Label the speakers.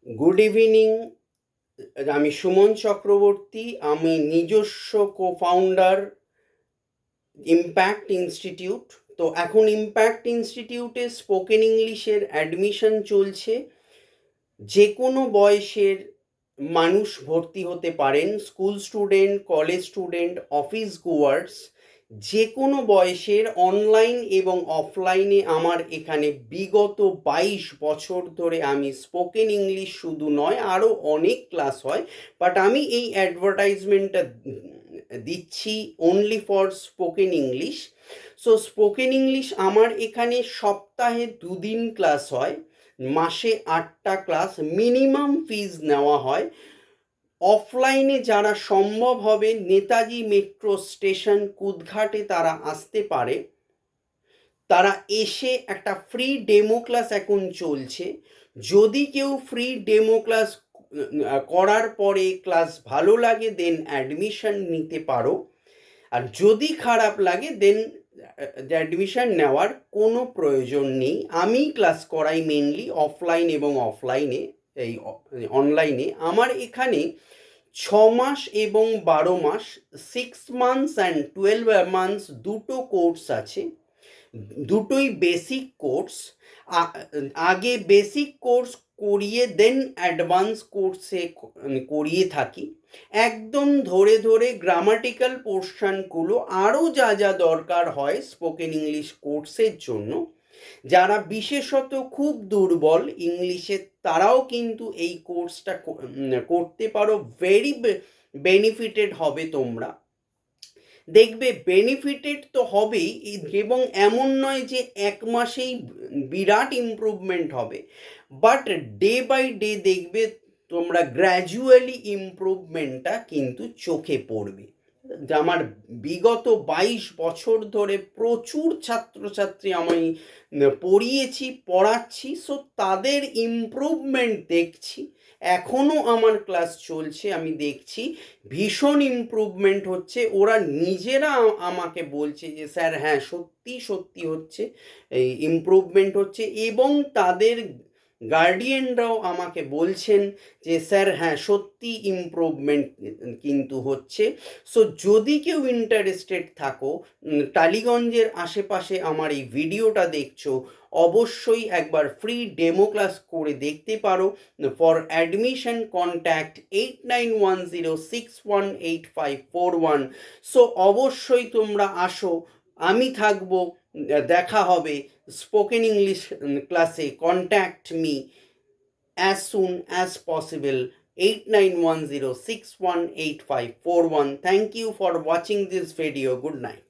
Speaker 1: Good evening. আমি সুমন চক্রবর্তী। আমি নিজস্ব কোফাউন্ডার ইম্প্যাক্ট ইনস্টিটিউট। তো এখন ইম্প্যাক্ট ইনস্টিটিউটে স্পোকেন ইংলিশের অ্যাডমিশন চলছে। যে কোনো বয়সের মানুষ ভর্তি হতে পারেন, school student, college student, office goers, যে কোনো বয়সের। অনলাইন এবং অফলাইনে আমার এখানে বিগত 22 বছর ধরে আমি স্পোকেন ইংলিশ শুধু নয় আরও অনেক ক্লাস হয়, বাট আমি এই অ্যাডভার্টাইজমেন্টটা দিচ্ছি only for spoken English. So spoken English আমার এখানে সপ্তাহে 2 দিন ক্লাস হয়, মাসে 8টা ক্লাস, মিনিমাম ফিজ নেওয়া হয়। অফলাইনে যারা সম্ভব হবে নেতাজি মেট্রো স্টেশন কুদঘাটে তারা আসতে পারে, তারা এসে একটা ফ্রি ডেমো ক্লাস এখন চলছে। যদি কেউ ফ্রি ডেমো ক্লাস করার পরে ক্লাস ভালো লাগে দেন অ্যাডমিশন নিতে পারো, আর যদি খারাপ লাগে দেন অ্যাডমিশন নেওয়ার কোনো প্রয়োজন নেই। আমি ক্লাস করাই মেনলি অফলাইন এবং অফলাইনে, এই অনলাইনে। আমার এখানে 6 মাস এবং 12 মাস, 6 মান্থস অ্যান্ড 12 মান্থস দুটো কোর্স আছে। দুটোই বেসিক কোর্স। আগে বেসিক কোর্স করিয়ে দেন অ্যাডভান্স কোর্সে করিয়ে থাকি। একদম ধরে ধরে গ্রামাটিক্যাল পোর্শনগুলো আরও যা যা দরকার হয় স্পোকেন ইংলিশ কোর্সের জন্য, যারা বিশেষত খুব দুর্বল ইংলিশে তারাও কিন্তু এই কোর্সটা করতে পারো। ভেরি বেনিফিটেড হবে তোমরা, দেখবে বেনিফিটেড তো হবেই। এবং এমন নয় যে 1 মাসেই বিরাট ইমপ্রুভমেন্ট হবে, বাট ডে বাই ডে দেখবে তোমরা গ্র্যাজুয়ালি ইমপ্রুভমেন্টটা কিন্তু চোখে পড়বে। আমার বিগত 22 বছর ধরে প্রচুর ছাত্রছাত্রী আমি পড়িয়েছি, পড়াচ্ছি, সো তাদের ইমপ্রুভমেন্ট দেখছি। এখনও আমার ক্লাস চলছে, আমি দেখছি ভীষণ ইমপ্রুভমেন্ট হচ্ছে। ওরা নিজেরা আমাকে বলছে যে স্যার হ্যাঁ সত্যি সত্যি হচ্ছে, এই ইমপ্রুভমেন্ট হচ্ছে। এবং তাদের গার্ডিয়ানরাও আমাকে বলছেন যে স্যার হ্যাঁ সত্যি ইমপ্রুভমেন্ট কিন্তু হচ্ছে। সো যদি কেউ ইন্টারেস্টেড থাকো, টালিগঞ্জের আশেপাশে আমার এই ভিডিওটা দেখছো, অবশ্যই একবার ফ্রি ডেমো ক্লাস করে দেখতে পারো। For admission contact 8910618541। সো অবশ্যই তোমরা আসো, আমি থাকবো, দেখা হবে স্পোকেন ইংলিশ ক্লাসে। Contact me as soon as possible, 8910618541. Thank you for watching this video. Good night.